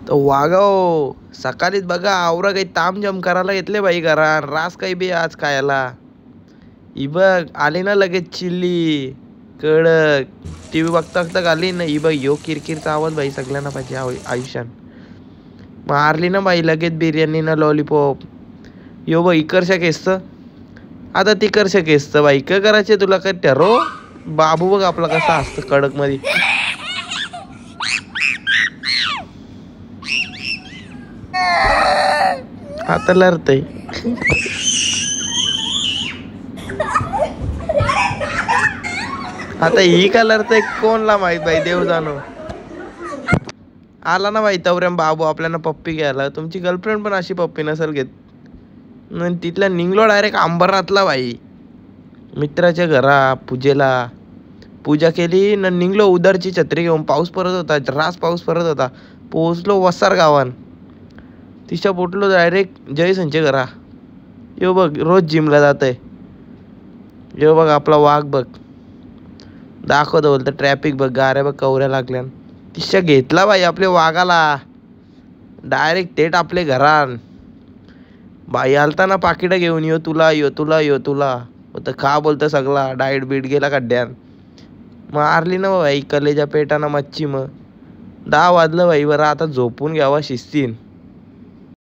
तर वागाव सकाळीच बघा आवरा काही तामझाम करायला घेतले बाई घरात रास काही बी आज खायला. ही बघ आली ना लगेच चिल्ली कडक टीव्ही बघता बघता आली ना. ही बघ यो किरकिरचा आवाज बाई सगळ्यांना पाहिजे आयुष्यात. मारली ना बाई लगेच बिर्याणी ना लॉलीपॉप. यो बघ इकडच्या केसच आता तिकडच्या केसच बाई काय करायचे तुला काय ठरव. बाबू बघ आपला कसा असतं कडक मध्ये. आता लढतय आता ही का लढतय कोणला माहित बाई देव जाणो. आला ना बाई तवऱ्या बाबू आपल्याला पप्पी घ्यायला. तुमची गर्लफ्रेंड पण अशी पप्पी नसेल घेत. तिथल्या निघलो डायरेक्ट अंबरनाथला बाई मित्राच्या घरा पूजेला. पूजा केली न निघलो उदरची छत्री घेऊन. पाऊस पडत होता रास पाऊस पडत होता. पोहोचलो वसार गावान. तिच्या पोटलो डायरेक्ट जयसनच्या घरा. यो बघ रोज जिमला जातय. यो बघ आपला वाघ बघ दाखवतो बोलतं ट्रॅफिक बघ गाऱ्या बघ कवऱ्या लागल्या. तिच्या घेतला बाई आपल्या वाघाला डायरेक्ट थेट आपल्या घरान. बाई आलता ना पाकिटं घेऊन यो तुला यो तुला यो तुला होतं खा बोलतं सगळा डाएट बीट गेला खड्ड्यान. मारली ना बाई कलेजा पेटाना मच्छी. मग 10 वाजलं बाई बरं आता झोपून घ्यावा शिस्तीन.